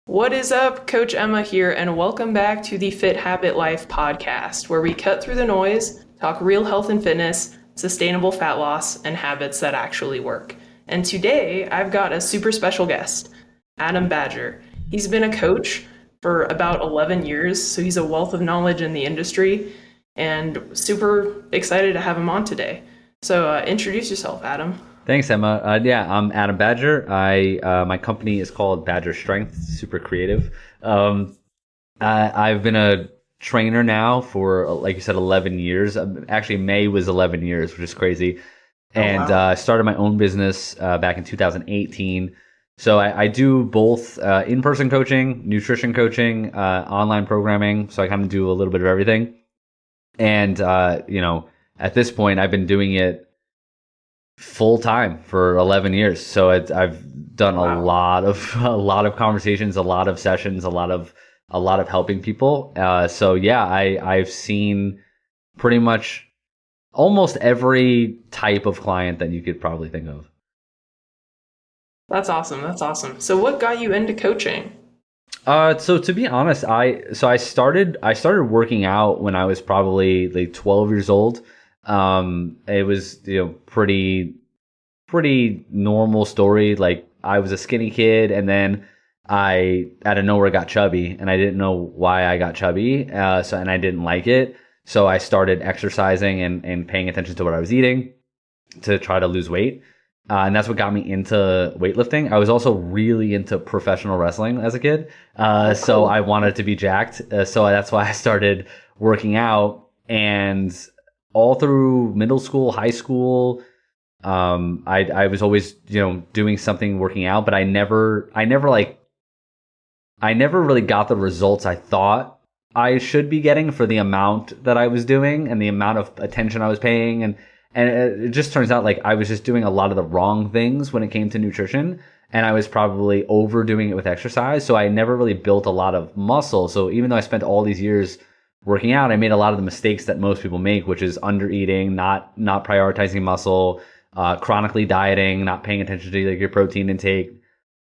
What is up? Coach Emma here, and welcome back to the Fit Habit Life podcast, where we cut through the noise, talk real health and fitness, sustainable fat loss, and habits that actually work. And today, I've got a super special guest, Adam Badger. He's been a coach for about 11 years, so he's a wealth of knowledge in the industry, and super excited to have him on today. So introduce yourself, Adam. Thanks, Emma. I'm Adam Badger. My company is called Badger Strength. Super creative. I've been a trainer now for, like you said, 11 years. Actually, May was 11 years, which is crazy. And wow. I started my own business back in 2018. So I do both in-person coaching, nutrition coaching, online programming. So I kind of do a little bit of everything. And at this point, I've been doing it full time for 11 years. So I've done Wow. a lot of conversations, a lot of sessions, a lot of helping people. I've seen pretty much almost every type of client that you could probably think of. That's awesome. That's awesome. So what got you into coaching? So to be honest, I started working out when I was probably like 12 years old. It was, pretty normal story. Like, I was a skinny kid, and then I out of nowhere got chubby, and I didn't know why I got chubby. And I didn't like it. So I started exercising and paying attention to what I was eating to try to lose weight. And that's what got me into weightlifting. I was also really into professional wrestling as a kid. So Cool. I wanted to be jacked. So that's why I started working out. And all through middle school, high school, I was always, doing something, working out, but I never really got the results I thought I should be getting for the amount that I was doing and the amount of attention I was paying. And it just turns out like I was just doing a lot of the wrong things when it came to nutrition, and I was probably overdoing it with exercise. So I never really built a lot of muscle. So even though I spent all these years working out, I made a lot of the mistakes that most people make, which is under eating, not prioritizing muscle, chronically dieting, not paying attention to like your protein intake.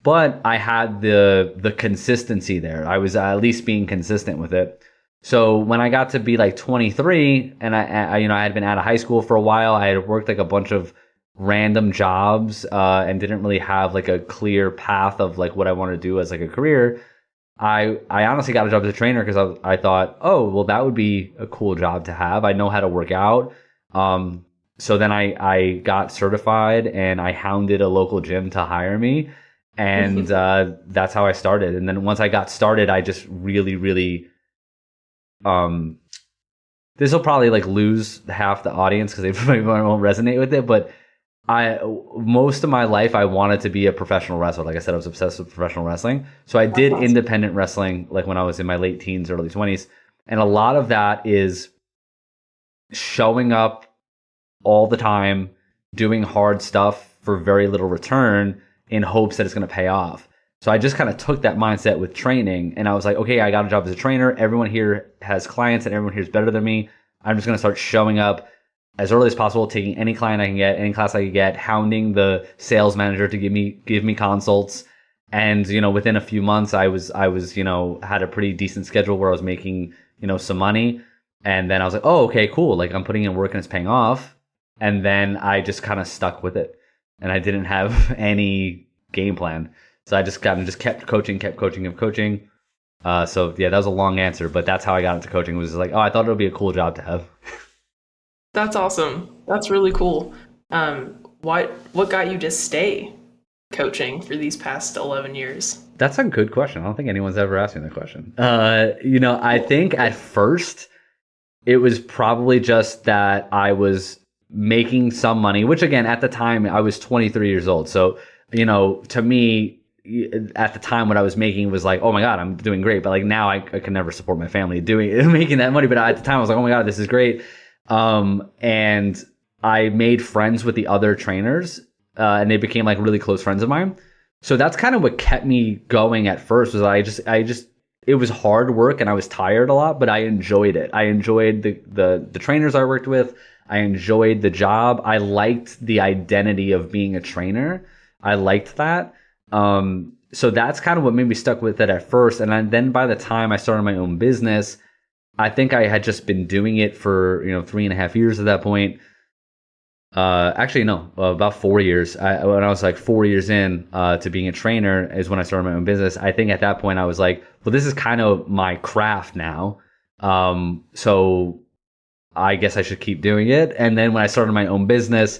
But I had the consistency there. I was at least being consistent with it. So when I got to be like 23, and I had been out of high school for a while, I had worked like a bunch of random jobs and didn't really have like a clear path of like what I wanted to do as like a career. I honestly got a job as a trainer because I thought, oh, well, that would be a cool job to have. I know how to work out. So then I got certified, and I hounded a local gym to hire me. And that's how I started. And then once I got started, I just really, really, this will probably like lose half the audience because they probably won't resonate with it. But most of my life, I wanted to be a professional wrestler. Like I said, I was obsessed with professional wrestling. So I did Awesome. independent wrestling like when I was in my late teens, early 20s. And a lot of that is showing up all the time, doing hard stuff for very little return in hopes that it's going to pay off. So I just kind of took that mindset with training, and I was like, okay, I got a job as a trainer. Everyone here has clients, and everyone here is better than me. I'm just going to start showing up as early as possible, taking any client I can get, any class I can get, hounding the sales manager to give me consults. And, within a few months, I was, had a pretty decent schedule where I was making, some money. And then I was like, oh, okay, cool. Like, I'm putting in work and it's paying off. And then I just kind of stuck with it, and I didn't have any game plan. So I just kept coaching. So yeah, that was a long answer, but that's how I got into coaching. It was like, oh, I thought it would be a cool job to have. That's awesome. That's really cool. What got you to stay coaching for these past 11 years? That's a good question. I don't think anyone's ever asked me that question. I think at first it was probably just that I was making some money, which again, at the time I was 23 years old. So, to me, at the time what I was making was like, oh my God, I'm doing great. But like now I can never support my family making that money. But at the time I was like, oh my God, this is great. And I made friends with the other trainers, and they became like really close friends of mine. So that's kind of what kept me going at first. Was I just it was hard work, and I was tired a lot, but I enjoyed it. I enjoyed the trainers I worked with. I enjoyed the job. I liked the identity of being a trainer. I liked that. so that's kind of what made me stuck with it at first. And then by the time I started my own business, I think I had just been doing it for, 3.5 years at that point. Actually, no, about 4 years. When I was like 4 years in to being a trainer is when I started my own business. I think at that point I was like, well, this is kind of my craft now. So I guess I should keep doing it. And then when I started my own business,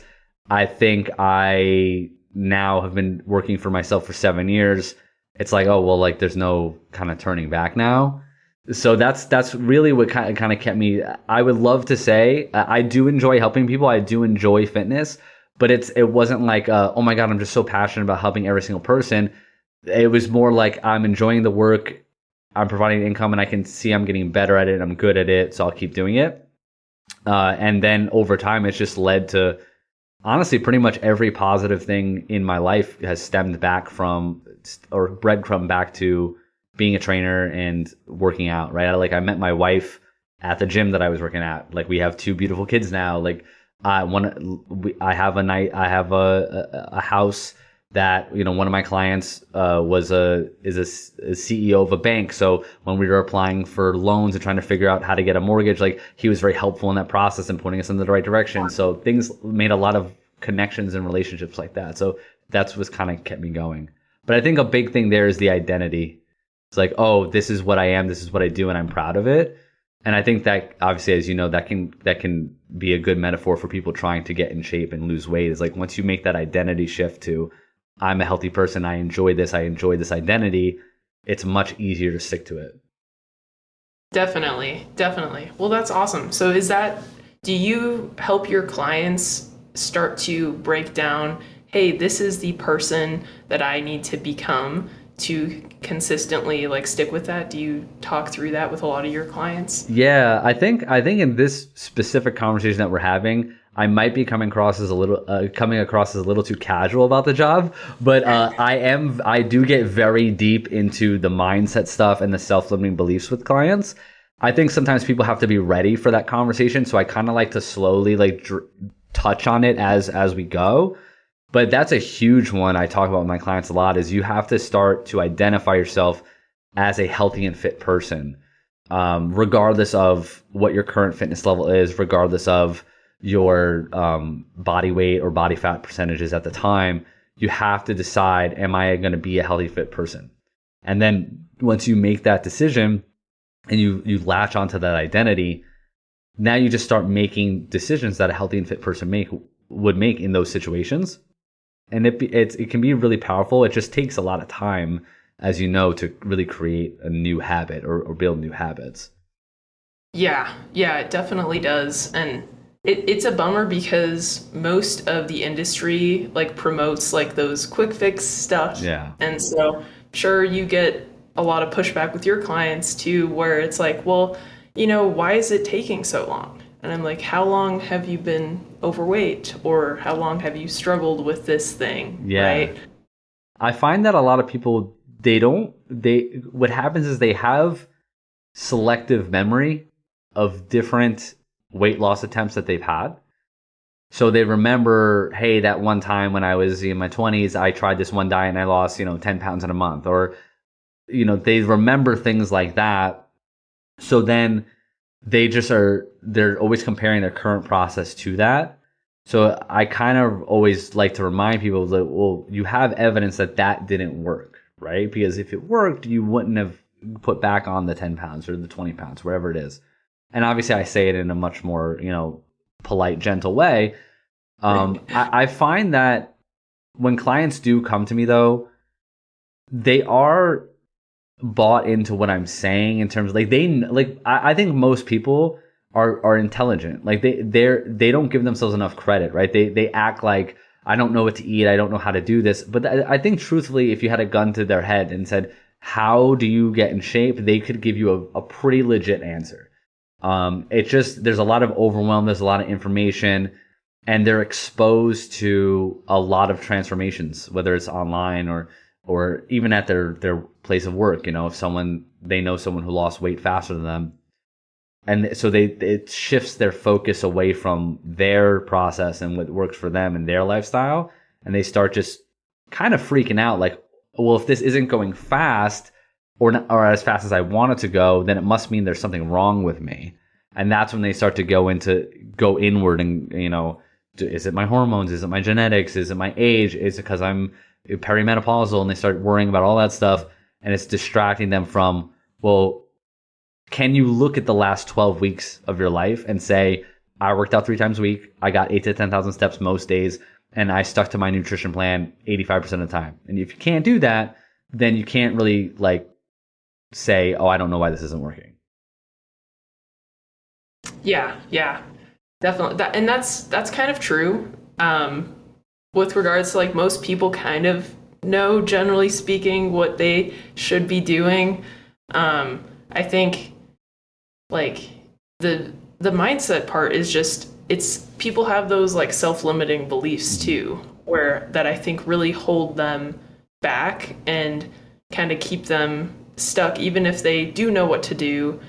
I think I now have been working for myself for 7 years. It's like, oh, well, like there's no kind of turning back now. So that's really what kind of kept me. I would love to say I do enjoy helping people. I do enjoy fitness, but it wasn't like, oh my God, I'm just so passionate about helping every single person. It was more like I'm enjoying the work. I'm providing income and I can see I'm getting better at it. I'm good at it. So I'll keep doing it. And then over time, it's just led to, honestly, pretty much every positive thing in my life has stemmed back from, or breadcrumb back to being a trainer and working out, right? I met my wife at the gym that I was working at. Like, we have 2 beautiful kids now. Like, I have a house that, one of my clients is a CEO of a bank. So when we were applying for loans and trying to figure out how to get a mortgage, like, he was very helpful in that process and pointing us in the right direction. So things made a lot of connections and relationships like that. So that's what's kind of kept me going. But I think a big thing there is the identity. It's like, oh, this is what I am, this is what I do, and I'm proud of it. And I think that, obviously, as you know, that can be a good metaphor for people trying to get in shape and lose weight. Is like, once you make that identity shift to, I'm a healthy person, I enjoy this identity, it's much easier to stick to it. Definitely. Well, that's awesome. So do you help your clients start to break down, hey, this is the person that I need to become to consistently like stick with that? Do you talk through that with a lot of your clients? Yeah, I think in this specific conversation that we're having, I might be coming across as a little too casual about the job, but I do get very deep into the mindset stuff and the self-limiting beliefs with clients. I think sometimes people have to be ready for that conversation, so I kind of like to slowly touch on it as we go. But that's a huge one I talk about with my clients a lot, is you have to start to identify yourself as a healthy and fit person, regardless of what your current fitness level is, regardless of your body weight or body fat percentages at the time. You have to decide, am I going to be a healthy, fit person? And then once you make that decision and you latch onto that identity, now you just start making decisions that a healthy and fit person would make in those situations. And it can be really powerful. It just takes a lot of time, as you know, to really create a new habit or build new habits. Yeah, it definitely does. And it's a bummer because most of the industry promotes those quick fix stuff. Yeah. And so sure, you get a lot of pushback with your clients too, where it's like, well, why is it taking so long? And I'm like, how long have you been overweight? Or how long have you struggled with this thing? Yeah. Right? I find that a lot of people, what happens is they have selective memory of different weight loss attempts that they've had. So they remember, hey, that one time when I was in my 20s, I tried this one diet and I lost, 10 pounds in a month. Or, they remember things like that. So then they're always comparing their current process to that. So I kind of always like to remind people that, well, you have evidence that didn't work, right? Because if it worked, you wouldn't have put back on the 10 pounds or the 20 pounds, wherever it is. And obviously I say it in a much more, polite, gentle way. I find that when clients do come to me, though, they are bought into what I'm saying in terms of I think most people are intelligent. They don't give themselves enough credit, right? They act like, I don't know what to eat, I don't know how to do this. But I think truthfully, if you had a gun to their head and said, how do you get in shape? They could give you a pretty legit answer. It's just, there's a lot of overwhelm, there's a lot of information, and they're exposed to a lot of transformations, whether it's online or even at their place of work. If they know someone who lost weight faster than them, and so it shifts their focus away from their process and what works for them and their lifestyle, and they start just kind of freaking out, like, well, if this isn't going fast or not, or as fast as I want it to go, then it must mean there's something wrong with me. And that's when they start to go inward and, is it my hormones? Is it my genetics? Is it my age? Is it because I'm perimenopausal? And they start worrying about all that stuff. And it's distracting them from, well, can you look at the last 12 weeks of your life and say, I worked out 3 times a week. I got 8 to 10,000 steps most days. And I stuck to my nutrition plan 85% of the time. And if you can't do that, then you can't really say, oh, I don't know why this isn't working. Yeah, definitely. That's kind of true. With regards to most people kind of know, generally speaking, what they should be doing. I think the mindset part is just, it's people have those self-limiting beliefs too, that I think really hold them back and kind of keep them stuck. Even if they do know what to do,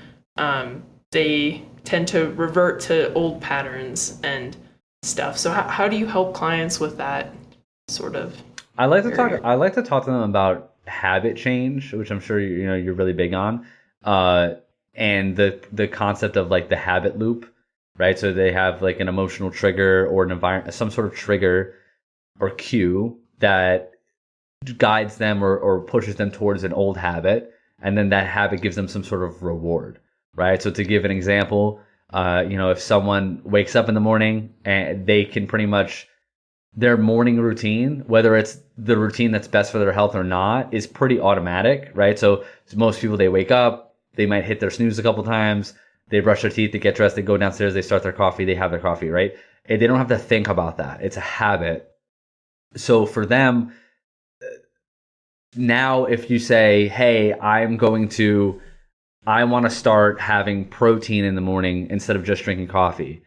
they tend to revert to old patterns and stuff. So how do you help clients with that sort of? I like to talk to them about habit change, which I'm sure you're really big on, and the concept of the habit loop, right? So they have an emotional trigger or an environment, some sort of trigger or cue that guides them or pushes them towards an old habit, and then that habit gives them some sort of reward, right? So to give an example, if someone wakes up in the morning and they can pretty much, their morning routine, whether it's the routine that's best for their health or not, is pretty automatic, right? So most people, they wake up, they might hit their snooze a couple times, they brush their teeth, they get dressed, they go downstairs, they start their coffee, they have their coffee, right? And they don't have to think about that. It's a habit. So for them, now if you say, hey, I want to start having protein in the morning instead of just drinking coffee,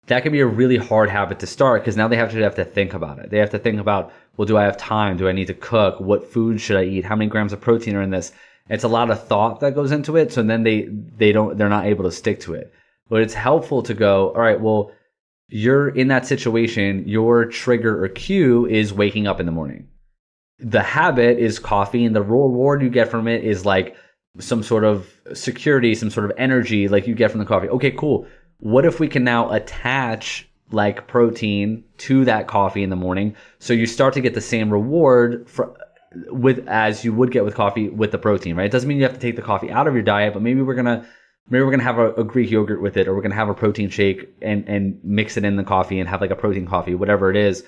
that can be a really hard habit to start, because now they have to think about it. They have to think about, well, do I have time? Do I need to cook? What food should I eat? How many grams of protein are in this? It's a lot of thought that goes into it. So then they're not able to stick to it. But it's helpful to go, all right, well, you're in that situation. Your trigger or cue is waking up in the morning. The habit is coffee, and the reward you get from it is some sort of security, some sort of energy you get from the coffee. Okay, cool. What if we can now attach protein to that coffee in the morning, so you start to get the same reward as you would get with coffee with the protein, right? It doesn't mean you have to take the coffee out of your diet, but maybe we're gonna have a Greek yogurt with it, or we're gonna have a protein shake and mix it in the coffee and have a protein coffee, whatever it is.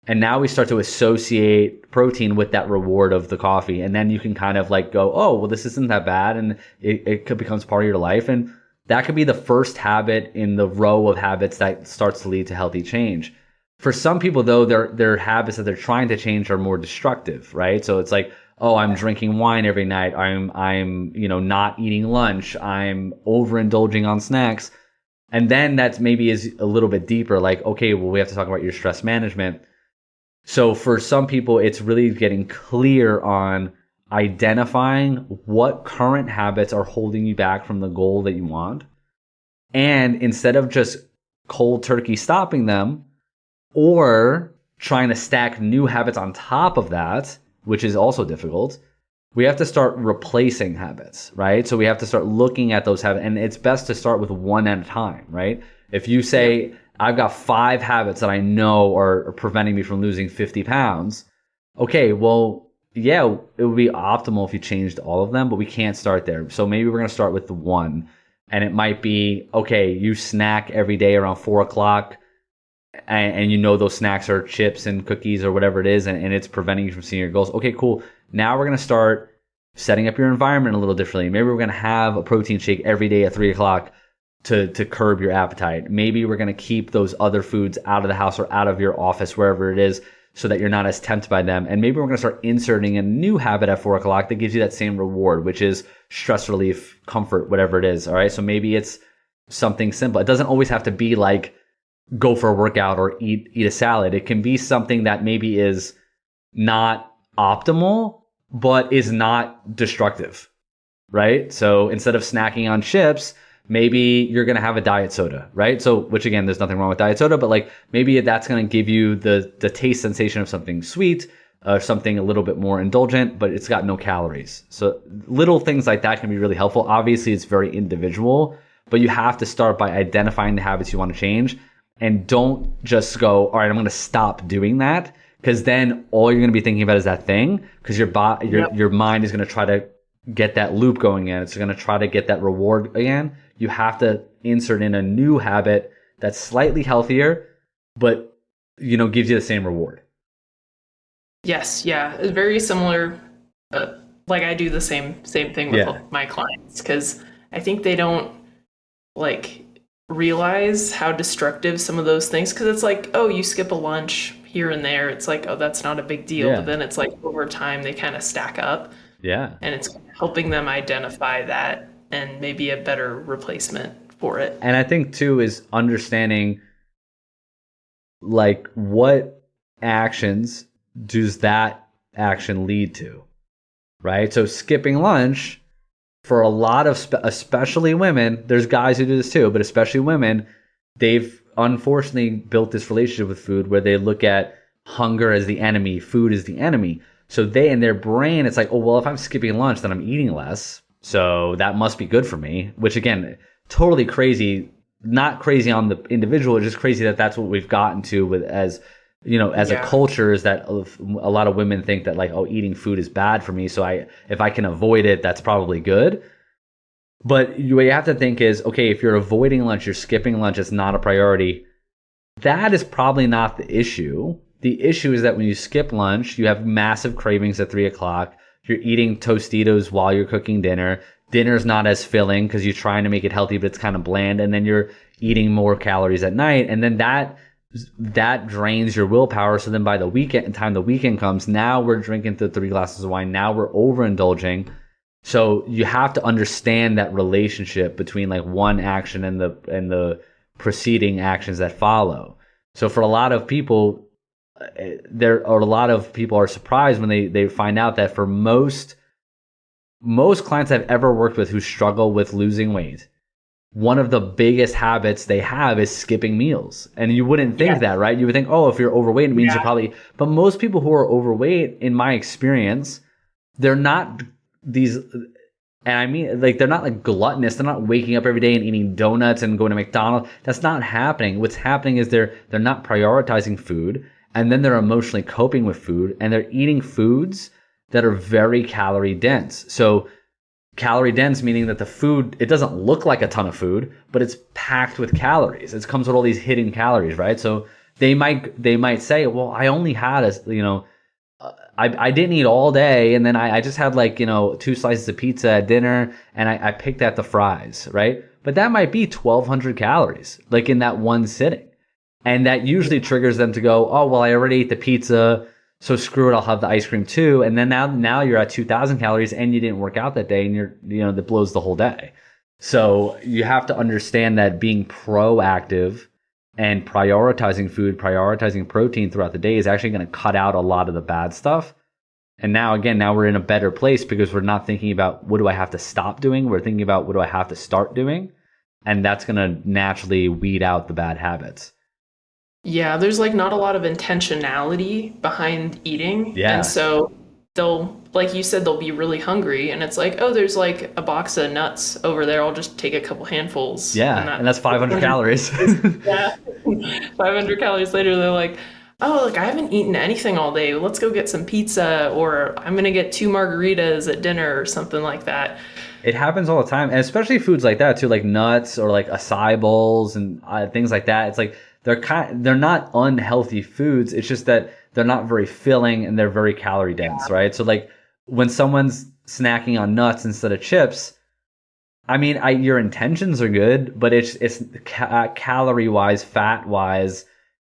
And now we start to associate protein with that reward of the coffee, and then you can kind of go, oh, well, this isn't that bad, and it becomes part of your life. And that could be the first habit in the row of habits that starts to lead to healthy change. For some people, though, their habits that they're trying to change are more destructive, right? So it's oh, I'm drinking wine every night. I'm not eating lunch. I'm overindulging on snacks. And then that maybe is a little bit deeper. Okay, well, we have to talk about your stress management. So for some people, it's really getting clear on identifying what current habits are holding you back from the goal that you want. And instead of just cold turkey stopping them or trying to stack new habits on top of that, which is also difficult, we have to start replacing habits, right? So we have to start looking at those habits, and it's best to start with one at a time, right? If you say, I've got 5 habits that I know are preventing me from losing 50 pounds. Okay, well, yeah, it would be optimal if you changed all of them, but we can't start there. So maybe we're going to start with the one. And it might be, okay, you snack every day around 4 o'clock, and those snacks are chips and cookies or whatever it is, and it's preventing you from seeing your goals. Okay, cool. Now we're going to start setting up your environment a little differently. Maybe we're going to have a protein shake every day at 3 o'clock. To curb your appetite. Maybe we're going to keep those other foods out of the house or out of your office, wherever it is, so that you're not as tempted by them. And maybe we're going to start inserting a new habit at 4 o'clock that gives you that same reward, which is stress relief, comfort, whatever it is. All right. So maybe it's something simple. It doesn't always have to be go for a workout or eat a salad. It can be something that maybe is not optimal, but is not destructive. Right. So instead of snacking on chips, maybe you're going to have a diet soda, right? So, which again, there's nothing wrong with diet soda, but maybe that's going to give you the taste sensation of something sweet, something a little bit more indulgent, but it's got no calories. So little things like that can be really helpful. Obviously, it's very individual, but you have to start by identifying the habits you want to change, and don't just go, all right, I'm going to stop doing that, because then all you're going to be thinking about is that thing, because your mind is going to try to get that loop going again. It's going to try to get that reward again. You have to insert in a new habit that's slightly healthier, but gives you the same reward. Yes, yeah, it's very similar. Like I do the same thing with my clients, because I think they don't like realize how destructive some of those things. Because it's like, oh, you skip a lunch here and there. It's like, oh, that's not a big deal. Yeah. But then it's like over time they kind of stack up. Yeah, and it's helping them identify that and maybe a better replacement for it. And I think too is understanding like what actions does that action lead to, right? So skipping lunch for a lot of especially women, there's guys who do this too, but especially women, they've unfortunately built this relationship with food where they look at hunger as the enemy, food is the enemy. So they, in their brain, it's like, oh, well, if I'm skipping lunch, then I'm eating less. So that must be good for me, which again, totally crazy. Not crazy on the individual, it's just crazy that that's what we've gotten to with as a culture, is that a lot of women think that like, oh, eating food is bad for me. So if I can avoid it, that's probably good. But what you have to think is, okay, if you're avoiding lunch, you're skipping lunch, it's not a priority. That is probably not the issue. The issue is that when you skip lunch, you have massive cravings at 3:00. You're eating Tostitos while you're cooking dinner. Dinner's not as filling because you're trying to make it healthy, but it's kind of bland. And then you're eating more calories at night. And then that drains your willpower. So then by the time the weekend comes, now we're drinking 3 glasses of wine. Now we're overindulging. So you have to understand that relationship between like one action and the preceding actions that follow. So for a lot of people, are surprised when they find out that for most clients I've ever worked with who struggle with losing weight, one of the biggest habits they have is skipping meals. And you wouldn't think that, right? You would think, oh, if you're overweight, it means you're probably... But most people who are overweight, in my experience, they're not these... And I mean, like, they're not like gluttonous. They're not waking up every day and eating donuts and going to McDonald's. That's not happening. What's happening is they're not prioritizing food, and then they're emotionally coping with food, and they're eating foods that are very calorie dense. So calorie dense meaning that the food, it doesn't look like a ton of food, but it's packed with calories. It comes with all these hidden calories, right? So they might say, well, I only had I didn't eat all day, and then I just had 2 slices of pizza at dinner, and I picked at the fries, right? But that might be 1,200 calories, like in that one sitting. And that usually triggers them to go, oh, well, I already ate the pizza, so screw it, I'll have the ice cream too. And then now you're at 2,000 calories and you didn't work out that day, and that blows the whole day. So you have to understand that being proactive and prioritizing food, prioritizing protein throughout the day is actually going to cut out a lot of the bad stuff. And now we're in a better place because we're not thinking about what do I have to stop doing. We're thinking about what do I have to start doing. And that's going to naturally weed out the bad habits. Yeah, there's not a lot of intentionality behind eating. Yeah. And so they'll, like you said, they'll be really hungry, and it's like, oh, there's a box of nuts over there. I'll just take a couple handfuls. Yeah, and that's 500 calories. Yeah. 500 calories later, they're like, oh, I haven't eaten anything all day. Let's go get some pizza, or I'm going to get 2 margaritas at dinner or something like that. It happens all the time, and especially foods like that too, like nuts or like acai bowls and things like that. It's like they're not unhealthy foods. It's just that they're not very filling and they're very calorie dense, right? So like when someone's snacking on nuts instead of chips, I mean, your intentions are good, but it's calorie wise, fat wise,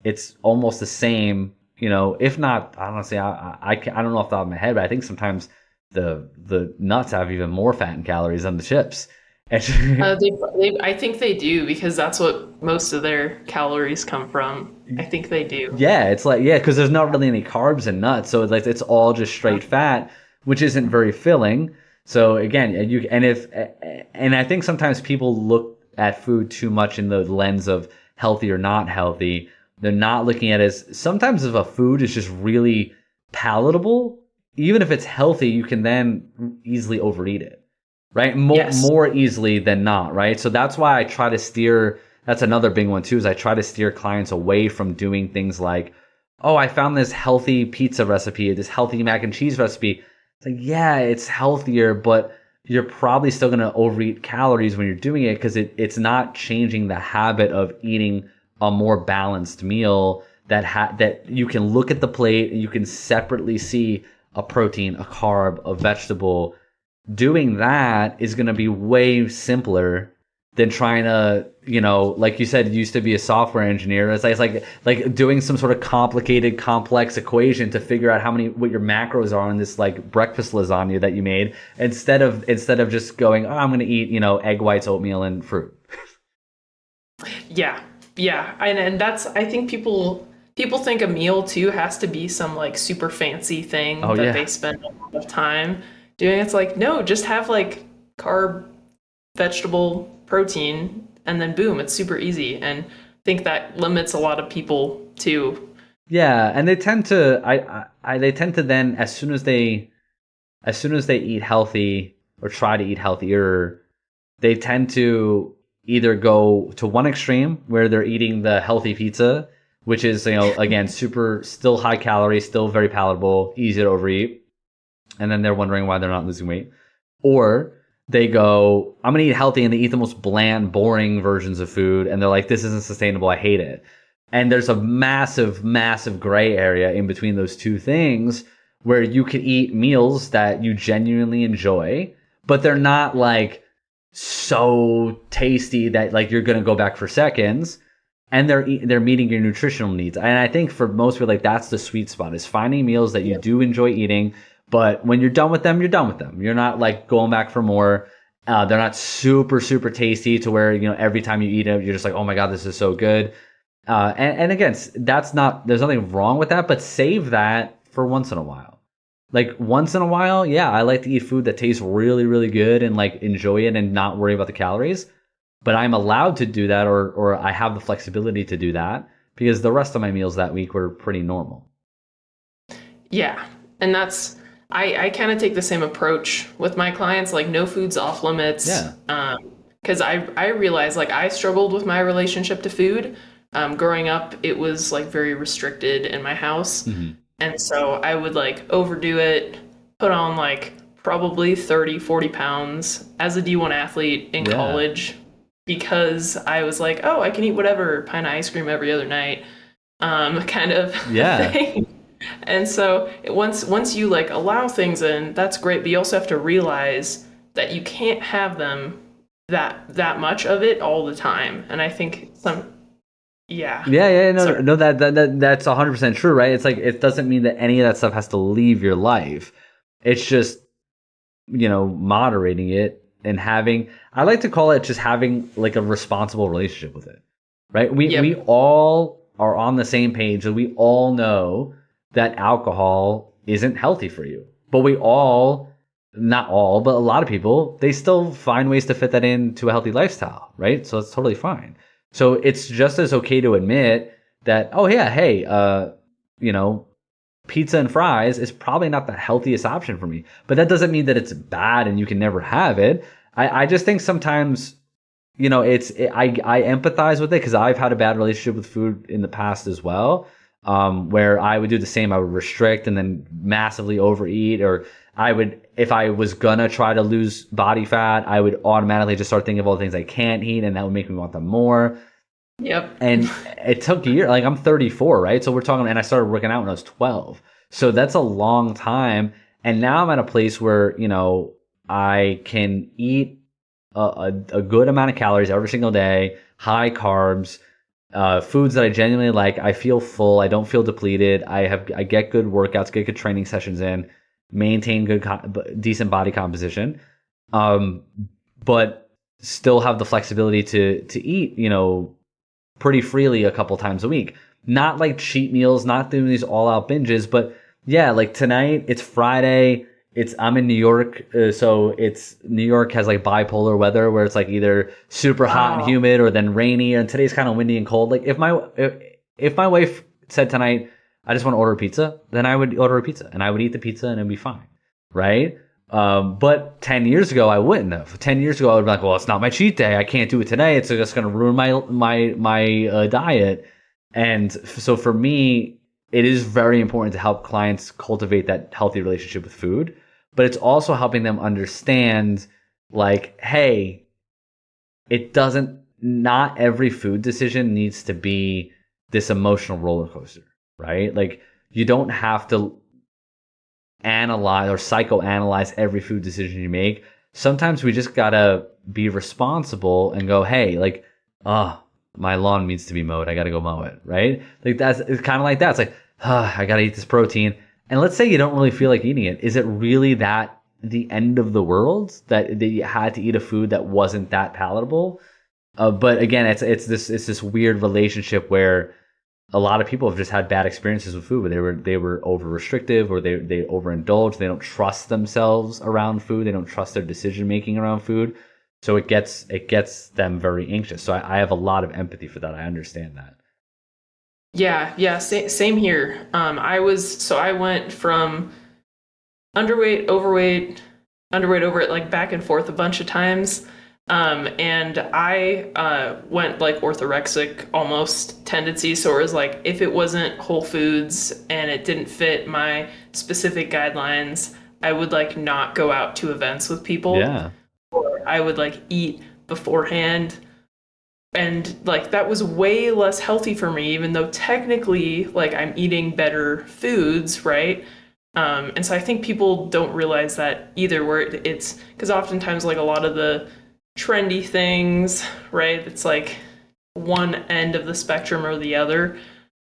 it's almost the same. If not, honestly, I don't know off the top of my head, but I think sometimes the nuts have even more fat and calories than the chips. I think they do, because that's what most of their calories come from. I think they do. Yeah, it's because there's not really any carbs in nuts, so it's all just straight fat, which isn't very filling. So again, and I think sometimes people look at food too much in the lens of healthy or not healthy. They're not looking at it as sometimes if a food is just really palatable, even if it's healthy, you can then easily overeat it, right? Yes. More easily than not, right? So that's why I try to steer. That's another big one too, is I try to steer clients away from doing things like, oh, I found this healthy pizza recipe, this healthy mac and cheese recipe. It's like, yeah, it's healthier, but you're probably still going to overeat calories when you're doing it because it's not changing the habit of eating a more balanced meal that you can look at the plate and you can separately see a protein, a carb, a vegetable. Doing that is going to be way simpler than trying to, like you said, you used to be a software engineer. It's like doing some sort of complicated, complex equation to figure out what your macros are in this like breakfast lasagna that you made, instead of just going, oh, I'm going to eat, egg whites, oatmeal, and fruit. Yeah. And that's, I think people think a meal too has to be some like super fancy thing they spend a lot of time doing. It's like, no, just have like carb, vegetable, protein, and then boom, it's super easy. And I think that limits a lot of people too. Yeah, and they tend to they tend to then, as soon as they eat healthy or try to eat healthier, they tend to either go to one extreme where they're eating the healthy pizza, which is, again, still high calorie, still very palatable, easy to overeat, and then they're wondering why they're not losing weight. Or they go, I'm going to eat healthy, and they eat the most bland, boring versions of food, and they're like, this isn't sustainable, I hate it. And there's a massive, massive gray area in between those two things where you can eat meals that you genuinely enjoy, but they're not like so tasty that like you're going to go back for seconds, and they're meeting your nutritional needs. And I think for most people, like, that's the sweet spot, is finding meals that you do enjoy eating, but when you're done with them, you're done with them. You're not like going back for more. They're not super, super tasty to where, every time you eat it, you're just like, oh my God, this is so good. And again, there's nothing wrong with that, but save that for once in a while. Like once in a while, yeah, I like to eat food that tastes really, really good and like enjoy it and not worry about the calories. But I'm allowed to do that, or I have the flexibility to do that, because the rest of my meals that week were pretty normal. Yeah. And I kind of take the same approach with my clients, like no food's off limits. Yeah. Because I realized like I struggled with my relationship to food. Growing up, it was like very restricted in my house. Mm-hmm. And so I would like overdo it, put on like probably 30, 40 pounds as a D1 athlete in college, because I was like, oh, I can eat whatever, pint of ice cream every other night, kind of thing. And so once you like allow things in, that's great, but you also have to realize that you can't have them that much of it all the time. And I think that's 100% true, right? It's like, it doesn't mean that any of that stuff has to leave your life. It's just, moderating it and I like to call it just having like a responsible relationship with it, right? We all are on the same page, and we all know that alcohol isn't healthy for you, but not all, but a lot of people, they still find ways to fit that into a healthy lifestyle, right? So it's totally fine. So it's just as okay to admit that, oh yeah, hey, pizza and fries is probably not the healthiest option for me. But that doesn't mean that it's bad and you can never have it. I just think sometimes, I empathize with it, because I've had a bad relationship with food in the past as well, where I would do the same. I would restrict and then massively overeat, or if I was gonna try to lose body fat, I would automatically just start thinking of all the things I can't eat, and that would make me want them more. Yep. And it took a year. Like, I'm 34, right? So we're talking, and I started working out when I was 12. So that's a long time. And now I'm at a place where, I can eat a good amount of calories every single day, high carbs, foods that I genuinely like. I feel full. I don't feel depleted. I get good workouts, get good training sessions in, maintain good, decent body composition, but still have the flexibility to eat, pretty freely a couple times a week. Not like cheat meals, not doing these all out binges, but yeah, like tonight, it's Friday. I'm in New York, so New York has like bipolar weather where it's like either super hot and humid or then rainy, and today's kind of windy and cold. Like if my wife said tonight, I just want to order a pizza, then I would order a pizza and I would eat the pizza and it'd be fine. Right. But 10 years ago, I wouldn't have. 10 years ago, I would be like, well, it's not my cheat day. I can't do it today. It's just going to ruin my diet. And so for me, it is very important to help clients cultivate that healthy relationship with food, but it's also helping them understand like, hey, not every food decision needs to be this emotional roller coaster, right? Like you don't have to analyze or psychoanalyze every food decision you make. Sometimes we just gotta be responsible and go, hey, like, my lawn needs to be mowed. I gotta go mow it, right? Like it's kind of like that. It's like, I gotta eat this protein. And let's say you don't really feel like eating it. Is it really that the end of the world that you had to eat a food that wasn't that palatable? But again, it's this weird relationship where a lot of people have just had bad experiences with food, where they were over restrictive or they overindulged. They don't trust themselves around food. They don't trust their decision making around food. So it gets them very anxious. So I have a lot of empathy for that. I understand that. Yeah, same here. I went from underweight, overweight, overweight, like back and forth a bunch of times. And I went like orthorexic almost tendency. So it was like if it wasn't Whole Foods and it didn't fit my specific guidelines, I would like not go out to events with people. Yeah. Or I would like eat beforehand. And like that was way less healthy for me, even though technically like I'm eating better foods, right? And so I think people don't realize that either, where it's because oftentimes like a lot of the trendy things, right? It's like one end of the spectrum or the other.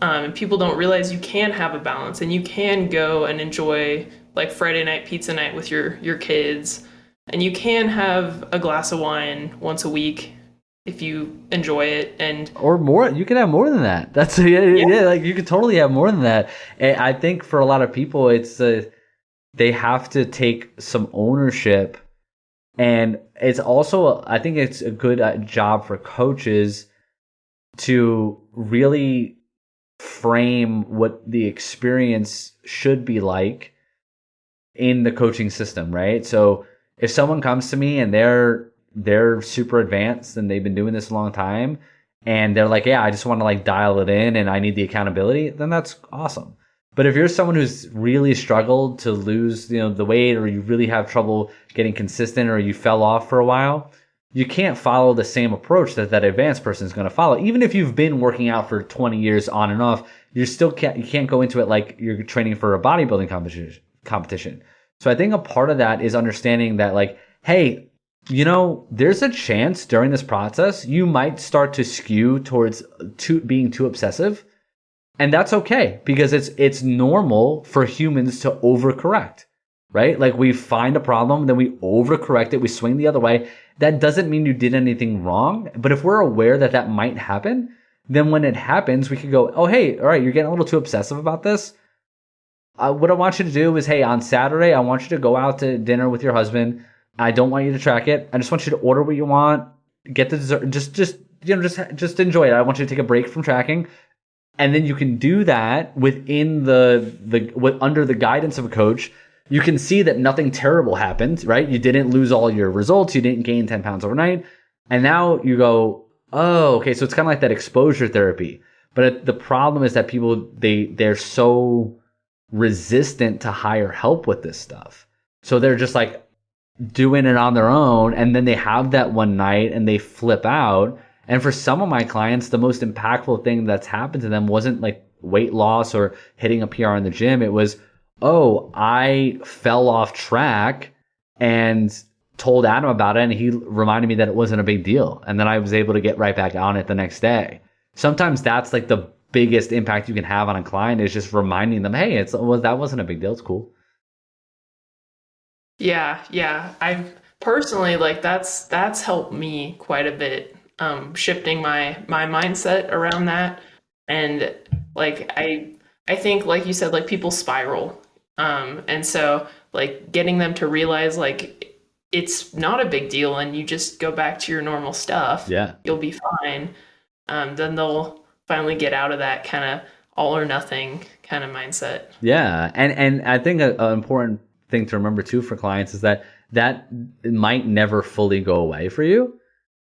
And people don't realize you can have a balance and you can go and enjoy like Friday night pizza night with your kids. And you can have a glass of wine once a week if you enjoy it, and or more. You can have more than that. That's yeah. Like you could totally have more than that. And I think for a lot of people, it's they have to take some ownership, and it's also I think it's a good job for coaches to really frame what the experience should be like in the coaching system, right? So if someone comes to me and they're super advanced and they've been doing this a long time and they're like, yeah, I just want to like dial it in and I need the accountability, then that's awesome. But if you're someone who's really struggled to lose, the weight, or you really have trouble getting consistent, or you fell off for a while, you can't follow the same approach that advanced person is going to follow. Even if you've been working out for 20 years on and off, you can't go into it like you're training for a bodybuilding competition. So I think a part of that is understanding that like, hey, there's a chance during this process you might start to skew towards being too obsessive. And that's okay, because it's normal for humans to overcorrect, right? Like we find a problem, then we overcorrect it, we swing the other way. That doesn't mean you did anything wrong. But if we're aware that might happen, then when it happens, we could go, oh, hey, all right, you're getting a little too obsessive about this. What I want you to do is, hey, on Saturday, I want you to go out to dinner with your husband. I don't want you to track it. I just want you to order what you want, get the dessert, just enjoy it. I want you to take a break from tracking, and then you can do that within under the guidance of a coach. You can see that nothing terrible happened, right? You didn't lose all your results. You didn't gain 10 pounds overnight, and now you go, oh, okay. So it's kind of like that exposure therapy. But the problem is that people they're so resistant to hire help with this stuff, so they're just like doing it on their own, and then they have that one night and they flip out. And for some of my clients, the most impactful thing that's happened to them wasn't like weight loss or hitting a PR in the gym. It was, oh, I fell off track and told Adam about it, and he reminded me that it wasn't a big deal, and then I was able to get right back on it the next day. Sometimes that's like the biggest impact you can have on a client, is just reminding them, hey, that wasn't a big deal, it's cool. Yeah. I've personally like that's helped me quite a bit, shifting my mindset around that. And like I think like you said, like people spiral. And so like getting them to realize like it's not a big deal and you just go back to your normal stuff. Yeah. You'll be fine. Then they'll finally get out of that kind of all or nothing kind of mindset. Yeah. And I think an important thing to remember too for clients is that might never fully go away for you,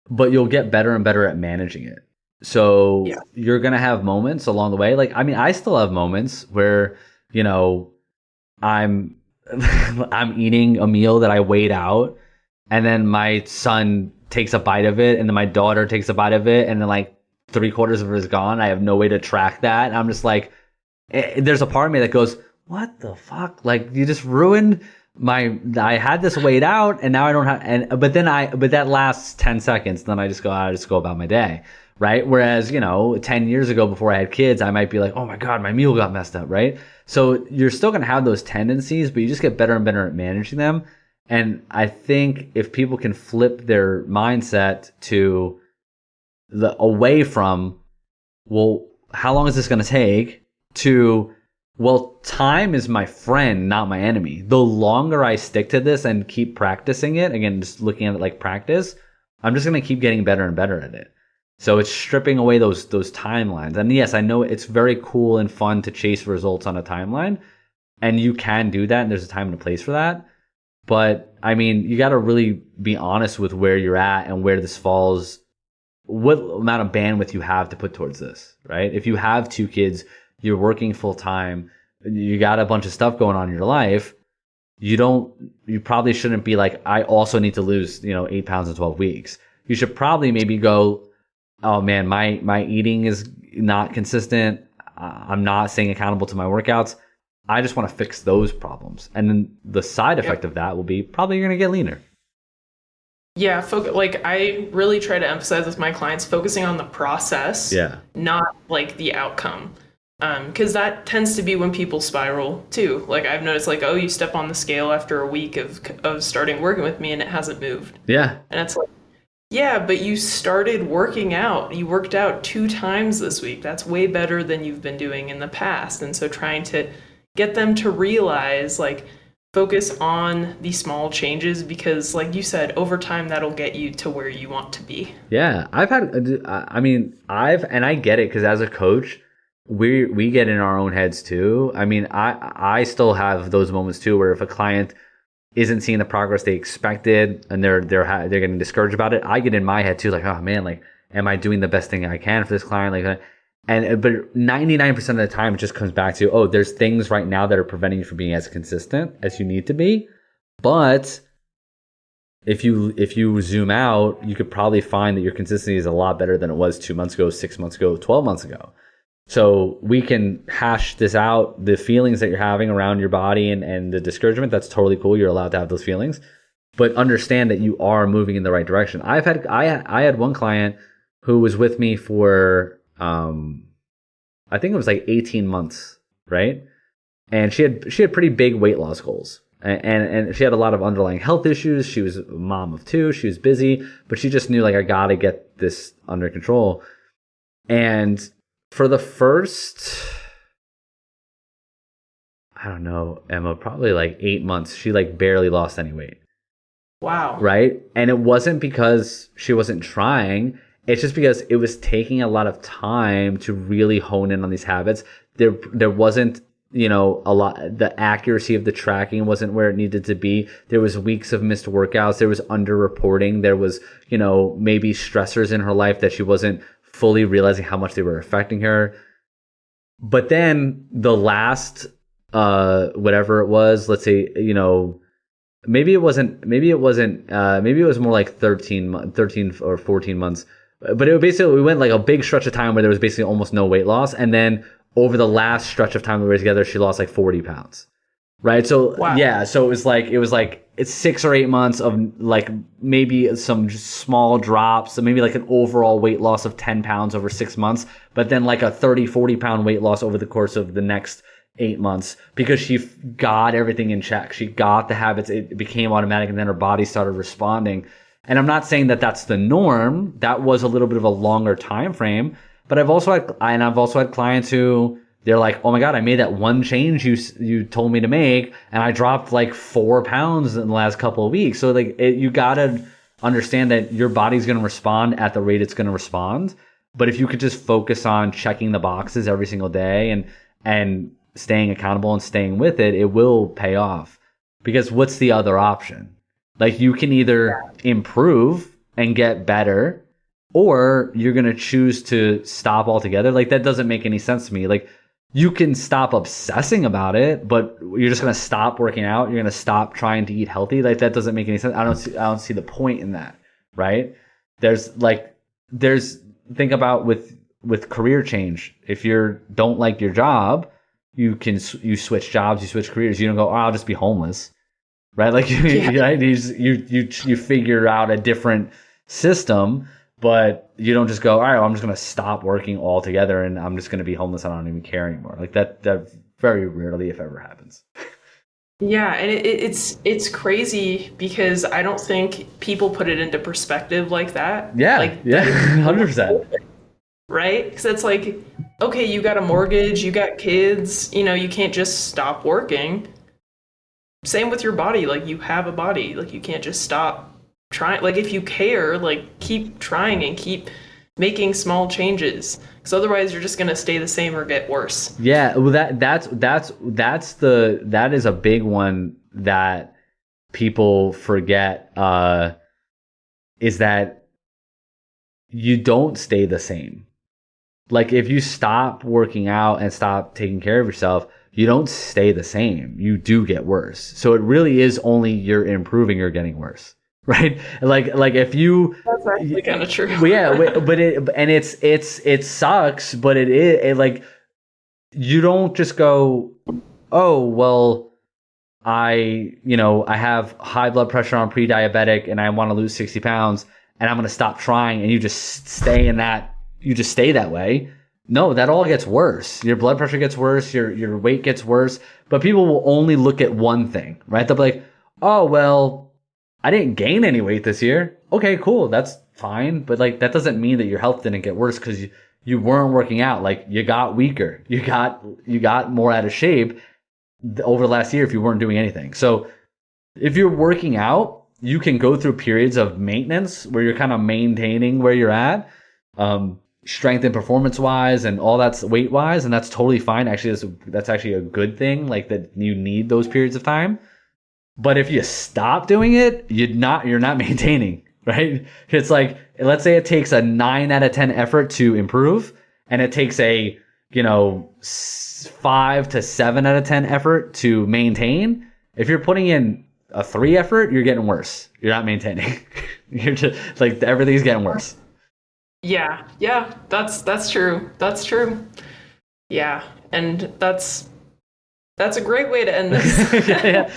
but you'll get better and better at managing it. So Yeah. you're going to have moments along the way. Like, I mean, I still have moments where, you know, I'm I'm eating a meal that I weighed out, and then my son takes a bite of it, and then my daughter takes a bite of it, and then like 3/4 of it is gone. I have no way to track that. And I'm just like, there's a part of me that goes, what the fuck? Like, you just ruined I had this weighed out, and now I don't have, but that lasts 10 seconds. Then I just go about my day. Right. Whereas, 10 years ago before I had kids, I might be like, oh my God, my meal got messed up. Right. So you're still going to have those tendencies, but you just get better and better at managing them. And I think if people can flip their mindset to away from, well, how long is this going to take, to, well, time is my friend, not my enemy. The longer I stick to this and keep practicing it, again, just looking at it like practice, I'm just going to keep getting better and better at it. So it's stripping away those timelines. And yes, I know it's very cool and fun to chase results on a timeline, and you can do that, and there's a time and a place for that. But I mean, you got to really be honest with where you're at and where this falls, what amount of bandwidth you have to put towards this, right? If you have 2 kids, you're working full time, you got a bunch of stuff going on in your life, you probably shouldn't be like, I also need to lose, 8 pounds in 12 weeks. You should probably maybe go, oh man, my eating is not consistent. I'm not staying accountable to my workouts. I just want to fix those problems. And then the side effect of that will be probably you're going to get leaner. Yeah, like I really try to emphasize with my clients focusing on the process, not like the outcome. Because that tends to be when people spiral too. Like I've noticed, like, oh, you step on the scale after a week of starting working with me and it hasn't moved. Yeah. And it's like, yeah, but you started working out. You worked out 2 times this week. That's way better than you've been doing in the past. And so trying to get them to realize, like, focus on the small changes, because like you said, over time, that'll get you to where you want to be. Yeah. I get it, because as a coach, we get in our own heads too. I mean, I still have those moments too, where if a client isn't seeing the progress they expected and they're getting discouraged about it, I get in my head too, like, oh man, like, am I doing the best thing I can for this client? Like, but 99% of the time it just comes back to, oh, there's things right now that are preventing you from being as consistent as you need to be. But if you zoom out, you could probably find that your consistency is a lot better than it was 2 months ago, 6 months ago, 12 months ago. So we can hash this out, the feelings that you're having around your body and the discouragement. That's totally cool. You're allowed to have those feelings, but understand that you are moving in the right direction. I had one client who was with me for, I think it was like 18 months, right? And she had pretty big weight loss goals. And she had a lot of underlying health issues. She was a mom of 2. She was busy, but she just knew, like, I got to get this under control. And for the first, I don't know, Emma, probably like 8 months, she like barely lost any weight. Wow. Right? And it wasn't because she wasn't trying. It's just because it was taking a lot of time to really hone in on these habits. There wasn't, a lot, the accuracy of the tracking wasn't where it needed to be. There was weeks of missed workouts. There was underreporting. There was, maybe stressors in her life that she wasn't fully realizing how much they were affecting her. But then the last, whatever it was, let's say, maybe it was more like 13 or 14 months. But we went like a big stretch of time where there was basically almost no weight loss. And then over the last stretch of time we were together, she lost like 40 pounds. Right. So, wow. Yeah. So it was like it's 6 or 8 months of like maybe some small drops. So maybe like an overall weight loss of 10 pounds over 6 months, but then like a 30-40 pound weight loss over the course of the next 8 months, because she got everything in check. She got the habits. It became automatic, and then her body started responding. And I'm not saying that that's the norm. That was a little bit of a longer time frame, but I've also had clients who, they're like, oh my God, I made that one change you told me to make, and I dropped like 4 pounds in the last couple of weeks. So like, you gotta understand that your body's gonna respond at the rate it's gonna respond. But if you could just focus on checking the boxes every single day and staying accountable and staying with it, it will pay off. Because what's the other option? Like, you can either improve and get better, or you're going to choose to stop altogether. Like, that doesn't make any sense to me. Like, you can stop obsessing about it, but you're just going to stop working out. You're going to stop trying to eat healthy. Like, that doesn't make any sense. I don't see the point in that, right? Think about with career change. If you don't like your job, you switch jobs, you switch careers. You don't go, oh, I'll just be homeless, right? Like, right? You figure out a different system, but you don't just go, all right, well, I'm just going to stop working altogether and I'm just going to be homeless. I don't even care anymore. Like, that very rarely, if ever, happens. Yeah, and it's crazy because I don't think people put it into perspective like that. Yeah, like, 100%. Right? Because it's like, okay, you got a mortgage, you got kids, you can't just stop working. Same with your body. Like, you have a body. Like, you can't just stop trying. Like, if you care, like, keep trying and keep making small changes. Because otherwise you're just going to stay the same or get worse. Yeah, well, that is a big one that people forget, is that you don't stay the same. Like, if you stop working out and stop taking care of yourself, you don't stay the same. You do get worse. So it really is only you're improving or getting worse. Right? Like if you, that's actually kind of true. Yeah, but it sucks, but it like, you don't just go, oh, well, I have high blood pressure, I'm pre-diabetic and I want to lose 60 pounds and I'm going to stop trying, and you just stay that way. No, that all gets worse. Your blood pressure gets worse, your weight gets worse, but people will only look at one thing, right? They'll be like, oh, well, I didn't gain any weight this year. Okay, cool. That's fine. But like, that doesn't mean that your health didn't get worse because you weren't working out. Like, you got weaker. You got more out of shape over the last year if you weren't doing anything. So if you're working out, you can go through periods of maintenance where you're kind of maintaining where you're at, strength and performance wise and all that's weight wise. And that's totally fine. Actually, that's actually a good thing. Like, that you need those periods of time. But if you stop doing it, you're not maintaining, right? It's like, let's say it takes a 9 out of 10 effort to improve, and it takes a 5 to 7 out of 10 effort to maintain. If you're putting in a 3 effort, you're getting worse. You're not maintaining. You're just like, everything's getting worse. Yeah, that's true. That's true. Yeah, and that's a great way to end this. Yeah.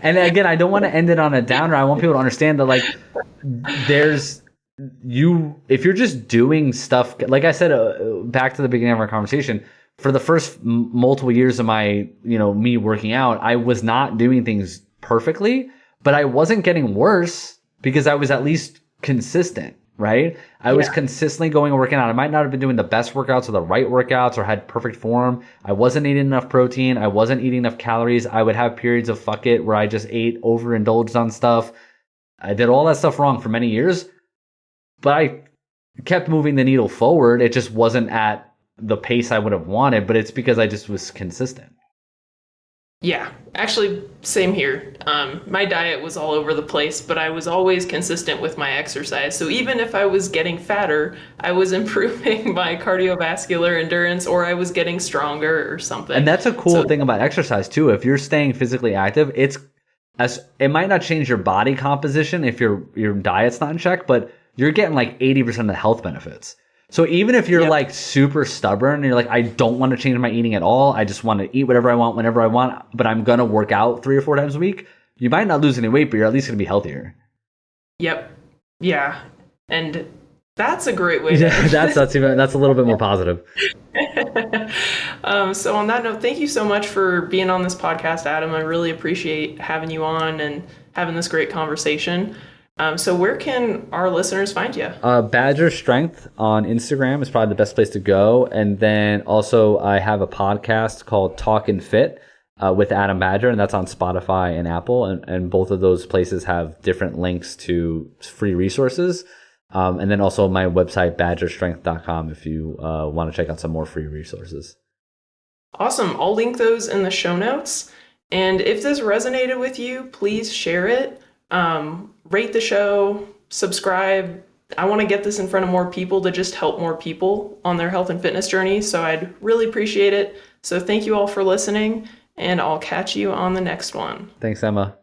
And again, I don't want to end it on a downer. I want people to understand that, like, if you're just doing stuff, like I said, back to the beginning of our conversation, for the first multiple years of my, me working out, I was not doing things perfectly, but I wasn't getting worse because I was at least consistent. Right? I was consistently going and working out. I might not have been doing the best workouts or the right workouts or had perfect form. I wasn't eating enough protein. I wasn't eating enough calories. I would have periods of fuck it where I just overindulged on stuff. I did all that stuff wrong for many years, but I kept moving the needle forward. It just wasn't at the pace I would have wanted, but it's because I just was consistent. Yeah, actually, same here. My diet was all over the place, but I was always consistent with my exercise. So even if I was getting fatter, I was improving my cardiovascular endurance, or I was getting stronger or something. And that's a cool thing about exercise too. If you're staying physically active, it might not change your body composition if your diet's not in check, but you're getting like 80% of the health benefits. So even if you're like super stubborn and you're like, I don't want to change my eating at all, I just want to eat whatever I want, whenever I want, but I'm going to work out 3 or 4 times a week, you might not lose any weight, but you're at least going to be healthier. Yep. Yeah. And that's a great way to that's a little bit more positive. So on that note, thank you so much for being on this podcast, Adam. I really appreciate having you on and having this great conversation. So where can our listeners find you? Badger Strength on Instagram is probably the best place to go. And then also I have a podcast called Talk and Fit with Adam Badger, and that's on Spotify and Apple. And both of those places have different links to free resources. And then also my website, badgerstrength.com, if you want to check out some more free resources. Awesome. I'll link those in the show notes. And if this resonated with you, please share it. Rate the show, subscribe. I want to get this in front of more people to just help more people on their health and fitness journey. So I'd really appreciate it. So thank you all for listening, and I'll catch you on the next one. Thanks, Emma.